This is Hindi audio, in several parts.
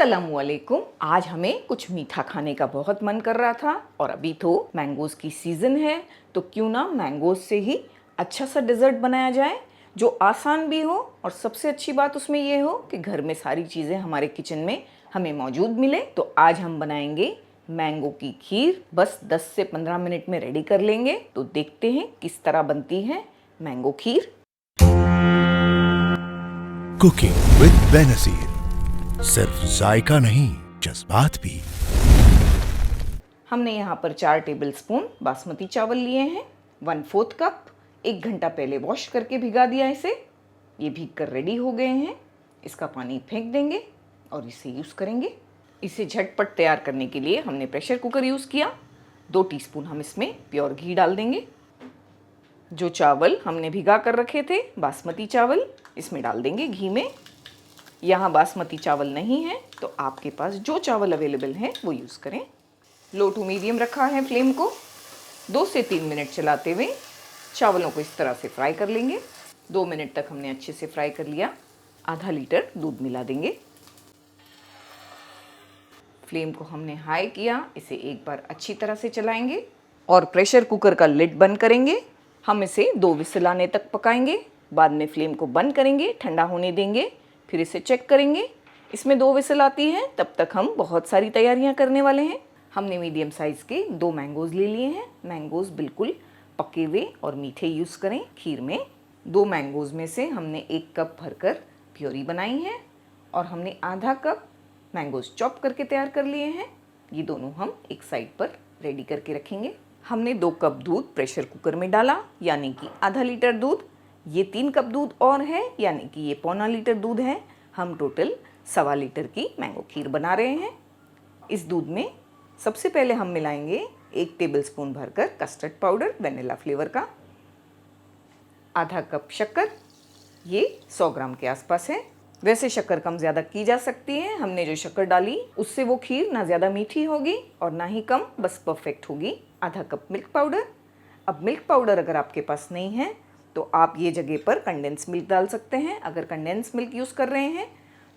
अस्सलामुअलैकुम। आज हमें कुछ मीठा खाने का बहुत मन कर रहा था और अभी तो मैंगोज़ की सीज़न है, तो क्यों ना मैंगोज़ से ही अच्छा सा डेज़र्ट बनाया जाए जो आसान भी हो और सबसे अच्छी बात उसमें ये हो कि घर में सारी चीज़ें हमारे किचन में हमें मौजूद मिले। तो आज हम बनाएंगे मैंगो की खीर। बस 10 से 15 मिनट में रेडी कर लेंगे। तो देखते हैं किस तरह बनती है mango kheer. Cooking with Benazir, सिर्फ जायका नहीं जज्बात भी। हमने यहाँ पर 4 टेबलस्पून बासमती चावल लिए हैं, 1/4 कप। 1 घंटा पहले वॉश करके भिगा दिया इसे। ये भीग कर रेडी हो गए हैं। इसका पानी फेंक देंगे और इसे यूज़ करेंगे। इसे झटपट तैयार करने के लिए हमने प्रेशर कुकर यूज़ किया। 2 टीस्पून हम इसमें प्योर घी डाल देंगे। जो चावल हमने भिगा कर रखे थे बासमती चावल, इसमें डाल देंगे घी में। यहाँ बासमती चावल नहीं है तो आपके पास जो चावल अवेलेबल है वो यूज़ करें। लो टू मीडियम रखा है फ्लेम को। 2 से 3 मिनट चलाते हुए चावलों को इस तरह से फ्राई कर लेंगे। 2 मिनट तक हमने अच्छे से फ्राई कर लिया। आधा लीटर दूध मिला देंगे। फ्लेम को हमने हाई किया। इसे एक बार अच्छी तरह से चलाएंगे और प्रेशर कुकर का लिड बंद करेंगे। हम इसे 2 विसल आने तक पकाएंगे। बाद में फ्लेम को बंद करेंगे, ठंडा होने देंगे, फिर इसे चेक करेंगे। इसमें 2 विसल आती हैं तब तक हम बहुत सारी तैयारियां करने वाले हैं। हमने मीडियम साइज़ के 2 मैंगोज़ ले लिए हैं। मैंगोज़ बिल्कुल पके हुए और मीठे यूज़ करें खीर में। 2 मैंगोज़ में से हमने 1 कप भरकर प्योरी बनाई है और हमने आधा कप मैंगोज़ चॉप करके तैयार कर लिए हैं। ये दोनों हम एक साइड पर रेडी करके रखेंगे। हमने 2 कप दूध प्रेशर कुकर में डाला, यानी कि आधा लीटर दूध। ये 3 कप दूध और है, यानी कि ये पौना लीटर दूध है। हम टोटल 1.25 लीटर की मैंगो खीर बना रहे हैं। इस दूध में सबसे पहले हम मिलाएंगे 1 टेबलस्पून भरकर कस्टर्ड पाउडर वेनिला फ्लेवर का, आधा कप शक्कर। ये 100 ग्राम के आसपास है। वैसे शक्कर कम ज़्यादा की जा सकती है। हमने जो शक्कर डाली उससे वो खीर ना ज़्यादा मीठी होगी और ना ही कम, बस परफेक्ट होगी। आधा कप मिल्क पाउडर। अब मिल्क पाउडर अगर आपके पास नहीं है तो आप ये जगह पर कंडेंस मिल्क डाल सकते हैं। अगर कंडेंस मिल्क यूज़ कर रहे हैं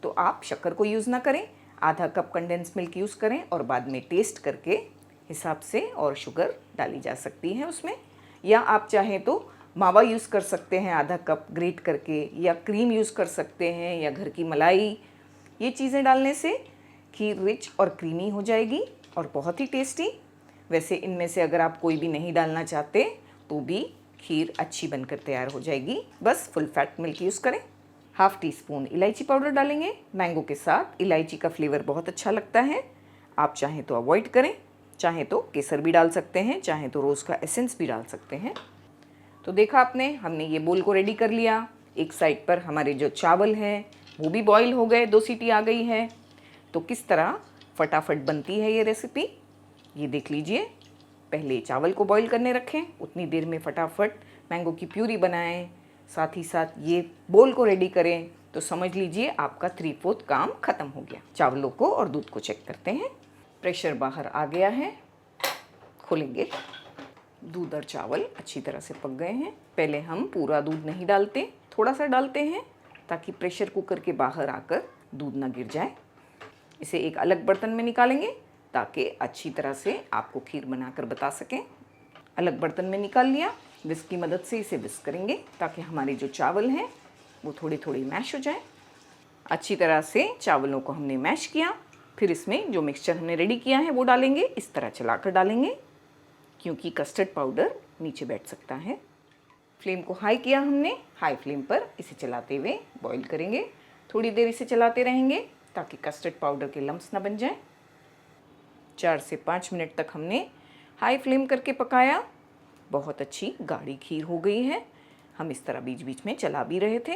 तो आप शक्कर को यूज़ ना करें, आधा कप कंडेंस मिल्क यूज़ करें और बाद में टेस्ट करके हिसाब से और शुगर डाली जा सकती है उसमें। या आप चाहें तो मावा यूज़ कर सकते हैं आधा कप ग्रेट करके, या क्रीम यूज़ कर सकते हैं, या घर की मलाई। ये चीज़ें डालने से खीर रिच और क्रीमी हो जाएगी और बहुत ही टेस्टी। वैसे इनमें से अगर आप कोई भी नहीं डालना चाहते तो भी खीर अच्छी बनकर तैयार हो जाएगी। बस फुल फैट मिल्क यूज़ करें। 1/2 टीस्पून इलायची पाउडर डालेंगे। मैंगो के साथ इलायची का फ्लेवर बहुत अच्छा लगता है। आप चाहें तो अवॉइड करें, चाहें तो केसर भी डाल सकते हैं, चाहें तो रोज़ का एसेंस भी डाल सकते हैं। तो देखा आपने, हमने ये बोल को रेडी कर लिया। एक साइड पर हमारे जो चावल हैं वो भी बॉईल हो गए, 2 सीटी आ गई है। तो किस तरह फटाफट बनती है ये रेसिपी, ये देख लीजिए। पहले चावल को बॉईल करने रखें, उतनी देर में फटाफट मैंगो की प्यूरी बनाएं, साथ ही साथ ये बोल को रेडी करें। तो समझ लीजिए आपका 3/4 काम ख़त्म हो गया। चावलों को और दूध को चेक करते हैं। प्रेशर बाहर आ गया है, खोलेंगे। दूध और चावल अच्छी तरह से पक गए हैं। पहले हम पूरा दूध नहीं डालते, थोड़ा सा डालते हैं ताकि प्रेशर कुकर के बाहर आकर दूध ना गिर जाए। इसे एक अलग बर्तन में निकालेंगे ताकि अच्छी तरह से आपको खीर बनाकर बता सकें। अलग बर्तन में निकाल लिया। विस्क की मदद से इसे विस्क करेंगे ताकि हमारे जो चावल हैं वो थोड़ी थोड़ी मैश हो जाए। अच्छी तरह से चावलों को हमने मैश किया। फिर इसमें जो मिक्सचर हमने रेडी किया है वो डालेंगे। इस तरह चलाकर डालेंगे क्योंकि कस्टर्ड पाउडर नीचे बैठ सकता है। फ्लेम को हाई किया हमने। हाई फ्लेम पर इसे चलाते हुए बॉईल करेंगे। थोड़ी देर इसे चलाते रहेंगे ताकि कस्टर्ड पाउडर के लम्स ना बन जाएं। 4 से 5 मिनट तक हमने हाई फ्लेम करके पकाया। बहुत अच्छी गाढ़ी खीर हो गई है। हम इस तरह बीच बीच में चला भी रहे थे।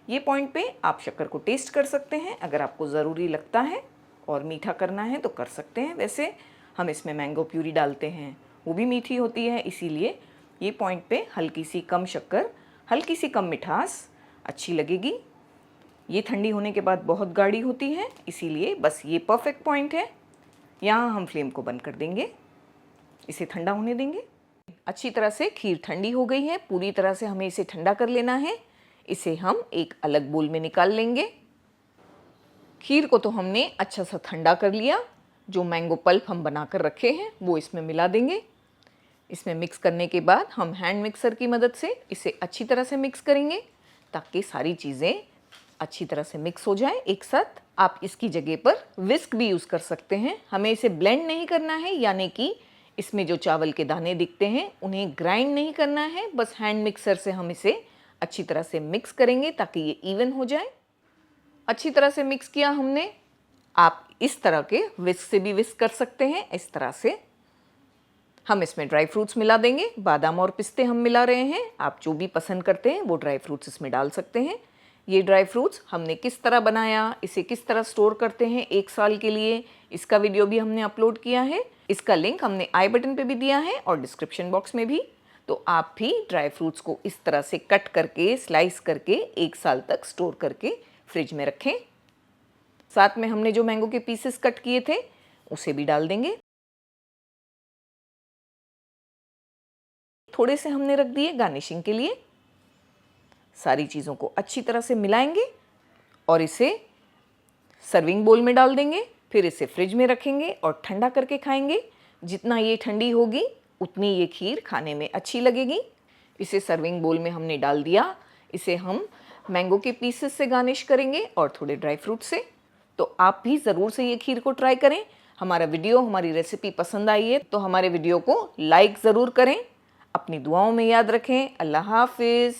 ये पॉइंट पे आप शक्कर को टेस्ट कर सकते हैं। अगर आपको ज़रूरी लगता है और मीठा करना है तो कर सकते हैं। वैसे हम इसमें मैंगो प्यूरी डालते हैं, वो भी मीठी होती है, इसीलिए ये पॉइंट पे हल्की सी कम शक्कर, हल्की सी कम मिठास अच्छी लगेगी। ये ठंडी होने के बाद बहुत गाढ़ी होती है, इसीलिए बस ये परफेक्ट पॉइंट है। यहाँ हम फ्लेम को बंद कर देंगे, इसे ठंडा होने देंगे। अच्छी तरह से खीर ठंडी हो गई है। पूरी तरह से हमें इसे ठंडा कर लेना है। इसे हम एक अलग बोल में निकाल लेंगे। खीर को तो हमने अच्छा सा ठंडा कर लिया। जो मैंगो पल्प हम बना कर रखे हैं वो इसमें मिला देंगे। इसमें मिक्स करने के बाद हम हैंड मिक्सर की मदद से इसे अच्छी तरह से मिक्स करेंगे ताकि सारी चीज़ें अच्छी तरह से मिक्स हो जाए एक साथ। आप इसकी जगह पर विस्क भी यूज़ कर सकते हैं। हमें इसे ब्लेंड नहीं करना है, यानी कि इसमें जो चावल के दाने दिखते हैं उन्हें ग्राइंड नहीं करना है, बस हैंड मिक्सर से हम इसे अच्छी तरह से मिक्स करेंगे ताकि ये इवन हो जाए। अच्छी तरह से मिक्स किया हमने। आप इस तरह के विस्क से भी विस्क कर सकते हैं। इस तरह से हम इसमें ड्राई फ्रूट्स मिला देंगे। बादाम और पिस्ते हम मिला रहे हैं। आप जो भी पसंद करते हैं वो ड्राई फ्रूट्स इसमें डाल सकते हैं। ये ड्राई फ्रूट्स हमने किस तरह बनाया, इसे किस तरह स्टोर करते हैं 1 साल के लिए, इसका वीडियो भी हमने अपलोड किया है। इसका लिंक हमने आई बटन पे भी दिया है और डिस्क्रिप्शन बॉक्स में भी। तो आप भी ड्राई फ्रूट्स को इस तरह से कट करके, स्लाइस करके 1 साल तक स्टोर करके फ्रिज में रखें। साथ में हमने जो मैंगो के पीसेस कट किए थे उसे भी डाल देंगे। थोड़े से हमने रख दिए गार्निशिंग के लिए। सारी चीज़ों को अच्छी तरह से मिलाएंगे और इसे सर्विंग बोल में डाल देंगे। फिर इसे फ्रिज में रखेंगे और ठंडा करके खाएंगे। जितना ये ठंडी होगी उतनी ये खीर खाने में अच्छी लगेगी। इसे सर्विंग बोल में हमने डाल दिया। इसे हम मैंगो के पीसेस से गार्निश करेंगे और थोड़े ड्राई फ्रूट से। तो आप भी ज़रूर से ये खीर को ट्राई करें। हमारा वीडियो, हमारी रेसिपी पसंद आई है तो हमारे वीडियो को लाइक ज़रूर करें। अपनी दुआओं में याद रखें। अल्लाह हाफिज़।